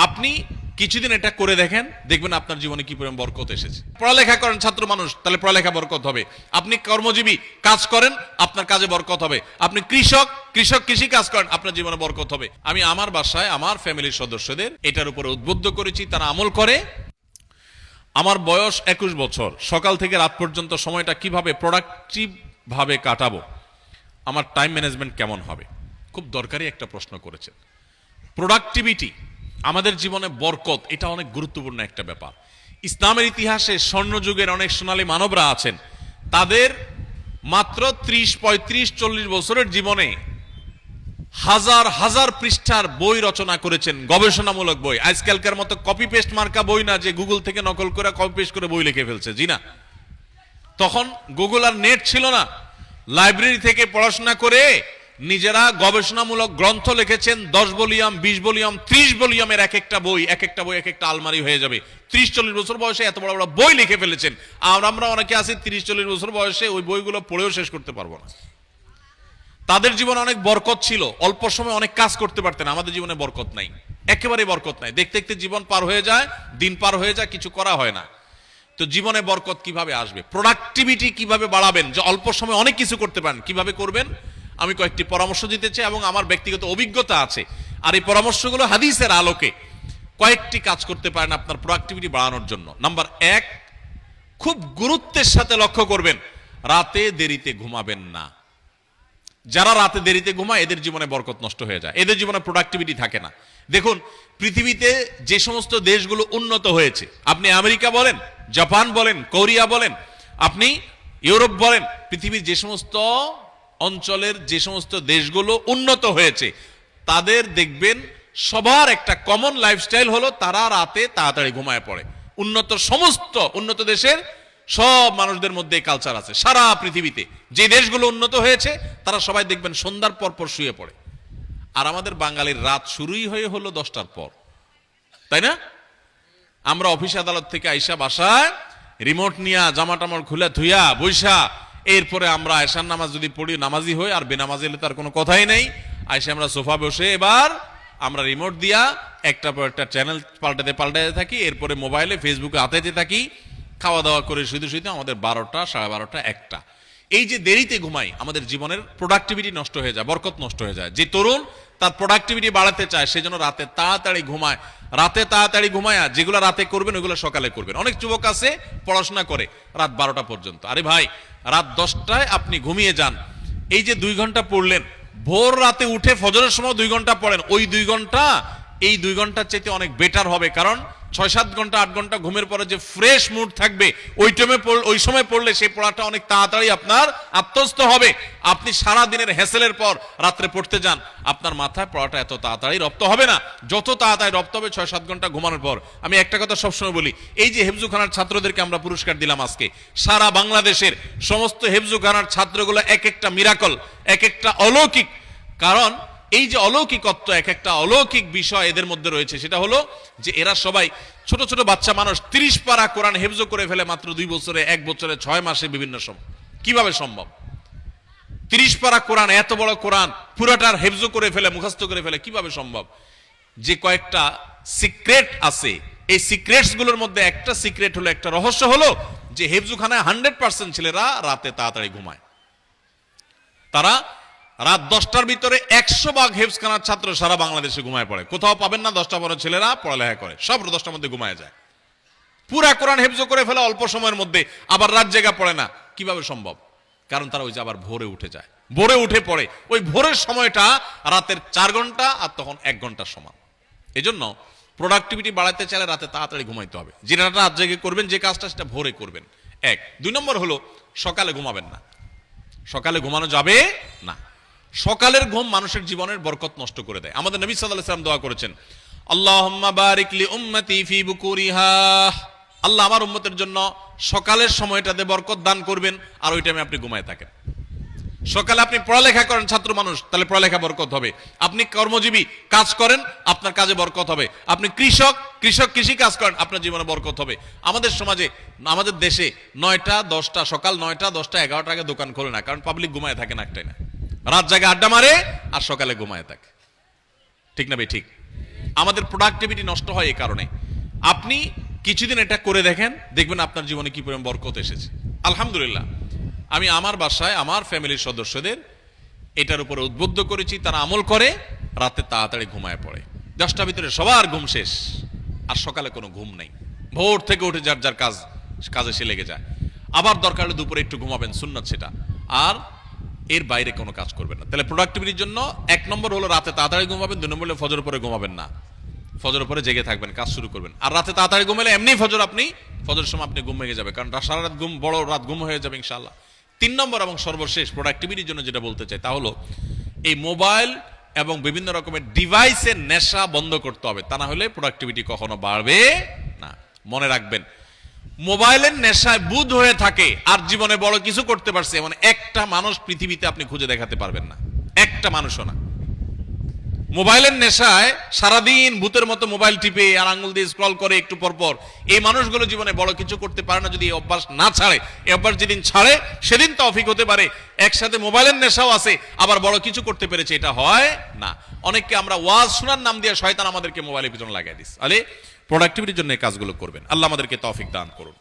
আপনি কিছুদিন এটা করে দেখেন, দেখবেন আপনার জীবনে কি পরিমাণ বরকত এসেছে। পড়ালেখা করেন ছাত্র মানুষ, তাহলে পড়ালেখা বরকত হবে। আপনি কর্মজীবী কাজ করেন, আপনার কাজে বরকত হবে। আপনি কৃষক কৃষি কাজ করেন, আপনার জীবনে বরকত হবে। আমি আমার বাসায় আমার ফ্যামিলির সদস্যদের এটার উপরে উদ্বুদ্ধ করেছি, তারা আমল করে। আমার বয়স 21 বছর, সকাল থেকে রাত পর্যন্ত সময়টা কিভাবে প্রোডাক্টিভ ভাবে কাটাবো, আমার টাইম ম্যানেজমেন্ট কেমন হবে, খুব দরকারি একটা প্রশ্ন করেছেন। প্রোডাক্টিভিটি আমাদের জীবনে বরকত, এটা অনেক গুরুত্বপূর্ণ একটা ব্যাপার। ইসলামের ইতিহাসে স্বর্ণযুগের অনেক সোনালী মানবরা আছেন, তাদের মাত্র 30, 35, 40 বছরের জীবনে হাজার হাজার পৃষ্ঠার বই রচনা করেছেন, গবেষণামূলক বই। আজকালকার মতো কপি পেস্ট মার্কা বই না, যে গুগল থেকে নকল করে কপি পেস্ট করে বই লিখে ফেলছে, জি না। তখন গুগল আর নেট ছিল না, লাইব্রেরি থেকে পড়াশোনা করে নিজেরা গবেষণামূলক গ্রন্থ লিখেছেন। 10 ভলিউম, 20 ভলিউম, 30 ভলিউমের এক একটা বই এক একটা আলমারি হয়ে যাবে। 30-40 বছর বয়সে এত বড় বড় বই লিখে ফেলেছেন। আর আমরা অনেকে আছি 30-40 বছর বয়সে ওই বইগুলো পড়েও শেষ করতে পারবো না। তাদের জীবনে অনেক বরকত ছিল, অল্প সময় অনেক কাজ করতে পারতেন। আমাদের জীবনে বরকত নাই, একেবারে বরকত নাই। দেখতে দেখতে জীবন পার হয়ে যায়, দিন পার হয়ে যায়, কিছু করা হয় না। তো জীবনে বরকত কিভাবে আসবে, প্রোডাক্টিভিটি কিভাবে বাড়াবেন, যে অল্প সময় অনেক কিছু করতে পারেন, কিভাবে করবেন, আমি কয়েকটি পরামর্শ দিতে চাই এবং আমার ব্যক্তিগত অভিজ্ঞতা আছে। আর এই পরামর্শগুলো হাদিসের আলোকে কয়েকটি কাজ করতে পারেন আপনার প্রোডাক্টিভিটি বাড়ানোর জন্য। নাম্বার 1, খুব গুরুত্বের সাথে লক্ষ্য করবেন, রাতে দেরিতে ঘুমাবেন না। যারা রাতে দেরিতে ঘুমায় এদের জীবনে বরকত নষ্ট হয়ে যায়, এদের জীবনে প্রোডাক্টিভিটি থাকে না। দেখুন, পৃথিবীতে যে সমস্ত দেশগুলো উন্নত হয়েছে, আপনি আমেরিকা বলেন, জাপান বলেন, কোরিয়া বলেন, আপনি ইউরোপ বলেন, পৃথিবীর যে সমস্ত অঞ্চলের যে সমস্ত দেশগুলো উন্নত হয়েছে, তাদের দেখবেন সবার একটা কমন লাইফস্টাইল হলো তারা রাতে তাড়াতাড়ি ঘুমায় পড়ে। সমস্ত উন্নত দেশের সব মানুষদের মধ্যে কালচার আছে। সারা পৃথিবীতে যে দেশগুলো উন্নত হয়েছে তারা সবাই দেখবেন সন্ধ্যার পর পর শুয়ে পড়ে। আর আমাদের বাঙালির রাত শুরুই হয়ে হলো 10টার পর, তাই না? আমরা অফিস আদালত থেকে আইসা বাসায় রিমোট নিয়া জামা টামা খুলে ধুইয়া বৈশা, এরপরে আমরা আয়সার নামাজ যদি পড়ি, নামাজি হই, আর বেনামাজি হলে তার কোনো কথাই নেই। আইসা আমরা সোফা বসে এবার আমরা রিমোট দিয়া একটা পর একটা চ্যানেল পাল্টাতে থাকি, এরপরে মোবাইলে ফেসবুকে হাতাইতে থাকি, খাওয়া দাওয়া করে শুধু আমাদের 12টা, 12:30, 1টা। এই যে দেরিতে ঘুমাই, আমাদের জীবনের প্রোডাক্টিভিটি নষ্ট হয়ে যায়, বরকত নষ্ট হয়ে যায়। যে তরুণ তার প্রোডাক্টিভিটি বাড়াতে চায়, সেজন্য রাতে তাড়াতাড়ি ঘুমায়। রাতে তাড়াতাড়ি ঘুমায়া যেগুলো রাতে করবেন ওইগুলো সকালে করবেন। অনেক যুবক আছে পড়াশোনা করে রাত 12টা পর্যন্ত। আরে ভাই, রাত 10টায় আপনি ঘুমিয়ে যান, এই যে 2 ঘন্টা পড়লেন, ভোর রাতে উঠে ফজরের সময় 2 ঘন্টা পড়েন, ওই 2 ঘন্টা এই 2 ঘন্টার চাইতে অনেক বেটার হবে। কারণ 6-7 ঘন্টা 8 ঘন্টা ঘুমের পরে যে ফ্রেশ মুড থাকবে, ওই সময় পড়লে সেই পড়াটা অনেক তাড়াতাড়ি আপনার আত্মস্থ হবে। আপনি সারা দিনের হ্যাসেলের পর রাত্রে পড়তে যান, আপনার মাথায় পড়াটা এত তাড়াতাড়ি রপ্ত হবে না, যত তাড়াতাড়ি রপ্ত হবে 6-7 ঘন্টা ঘুমানোর পর। আমি একটা কথা সবসময় বলি, এই যে হেফজুখানার ছাত্রদেরকে আমরা পুরস্কার দিলাম আজকে, সারা বাংলাদেশের সমস্ত হেফজুখানার ছাত্রগুলো এক একটা মিরাকল, এক একটা অলৌকিক। কারণ এই যে অলৌকিকত্ব, এক একটা অলৌকিক বিষয় এদের মধ্যে রয়েছে, সেটা হলো যে এরা সবাই ছোট ছোট বাচ্চা মানুষ। 30 পারা কোরআন হেফজ করে ফেলে মাত্র 2 বছরে, 1 বছরে, 6 মাসে, বিভিন্ন সময়। কিভাবে সম্ভব? 30 পারা কোরআন, এত বড় কোরআন পুরাটার হেফজ করে ফেলে, মুখস্থ করে ফেলে, কিভাবে সম্ভব? যে কয়েকটা সিক্রেট আছে, এই সিক্রেটস গুলোর মধ্যে একটা সিক্রেট হলো, একটা রহস্য হলো যে হেফজুখানায় 100% ছেলেরা রাতে তাড়াতাড়ি ঘুমায়। তারা রাত 10টার ভিতরে 100 ভাগ হেফজখানার ছাত্র সারা বাংলাদেশে ঘুমায় পড়ে। কোথাও পাবেন না 10টা বড় ছেলেরা পড়ালেখা করে, সব 10টার মধ্যে ঘুমায় যায়। পুরা কোরআন হেফজ করে ফেলে অল্প সময়ের মধ্যে, আবার রাত জেগা পড়ে না। কিভাবে সম্ভব? কারণ তারা ওই যে আবার ভোরে উঠে যায়, ভোরে উঠে পড়ে। ওই ভোরের সময়টা রাতের 4 ঘন্টা, আর তখন 1 ঘন্টার সমান। এই জন্য প্রোডাক্টিভিটি বাড়াতে চাইলে রাতে তাড়াতাড়ি ঘুমাইতে হবে। যেটা রাত জেগে করবেন, যে কাজটা, সেটা ভোরে করবেন। 1। 2 নম্বর হলো সকালে ঘুমাবেন না। সকালে ঘুমানো যাবে না। সকালের ঘুম মানুষের জীবনের বরকত নষ্ট করে দেয়। আমাদের নবী সাল্লাল্লাহু আলাইহি ওয়াসাল্লাম দোয়া করেছেন, আল্লাহুম্মা বারিক লি উম্মতি ফি বুকুরিহা, আল্লাহ আমার উম্মতের জন্য সকালের সময়টাতে বরকত দান করবেন, আর ওই টাইমে আপনি ঘুমায় থাকেন। সকালে আপনি পড়ালেখা করেন ছাত্র মানুষ, তাহলে পড়ালেখা বরকত হবে। আপনি কর্মজীবী কাজ করেন, আপনার কাজে বরকত হবে। আপনি কৃষি কাজ করেন, আপনার জীবনে বরকত হবে। আমাদের সমাজে, আমাদের দেশে 9টা 10টা, সকাল 9টা 10টা 11টা আগে দোকান খোলে না, কারণ পাবলিক ঘুমায় থাকে না, একটাই না, রাত জায়গায় আড্ডা মারে আর সকালে ঘুমায় থাকে। ঠিক না ভাই? ঠিক। আমাদের প্রোডাক্টিভিটি নষ্ট হয় এই কারণে। আপনি কিছুদিন এটা করে দেখেন, দেখবেন আপনার জীবনে কি পরিমাণ বরকত এসেছে। আলহামদুলিল্লাহ, আমি আমার বাসায় আমার ফ্যামিলির সদস্যদের এটার উপরে উদ্বুদ্ধ করেছি, তারা আমল করে, রাতে তাড়াতাড়ি ঘুমায় পড়ে। 10টার ভিতরে সবার ঘুম শেষ, আর সকালে কোনো ঘুম নেই। ভোর থেকে উঠে যার যার কাজে সে লেগে যায়। আবার দরকার হলে দুপুরে একটু ঘুমাবেন, সুন্নাত সেটা, আর এর বাইরে কোনো কাজ করবেন না। তাহলে প্রোডাক্টিভিটির জন্য 1 নম্বর হলো রাতে তাড়াতাড়ি ঘুমাবেন, 2 নম্বর হলো ফজর পরে ঘুমাবেন না, ফজর পরে জেগে থাকবেন, কাজ শুরু করবেন। আর রাতে তাড়াতাড়ি ঘুমালে এমনি ফজর সময় আপনি ঘুম ভেঙে যাবে, কারণ সারা রাত ঘুম, বড় রাত ঘুম হয়ে যাবে ইনশাআল্লাহ। 3 নম্বর এবং সর্বশেষ প্রোডাক্টিভিটির জন্য যেটা বলতে চাই তা হলো এই মোবাইল এবং বিভিন্ন রকমের ডিভাইসের নেশা বন্ধ করতে হবে, তা না হলে প্রোডাক্টিভিটি কখনো বাড়বে না। মনে রাখবেন, মোবাইলের নেশায় বুধ হয়ে থাকে আর জীবনে বড় কিছু করতে পারছে এমন একটা মানুষ পৃথিবীতে আপনি খুঁজে দেখাতে পারবেন না, একটা মানুষও না। মোবাইলের নেশায় সারাদিন ভূতের মতো মোবাইল টিপে আর আঙ্গুল দিয়ে স্ক্রল করে একটু পরপর, এই মানুষগুলো জীবনে বড় কিছু করতে পারে না যদি এই অভ্যাস না ছাড়ে। এই অভ্যাস যেদিন ছাড়ে সেদিন তৌফিক হতে পারে, একসাথে মোবাইলের নেশাও আছে আবার বড় কিছু করতে পেরেছে, এটা হয় না। অনেককে আমরা ওয়াজ শোনার নাম দিয়ে শয়তান আমাদেরকে মোবাইলের পিছনে লাগাই দিস। আলে প্রোডাক্টিভিটির জন্য এই কাজগুলো করবেন। আল্লাহ আমাদেরকে তৌফিক দান করুন।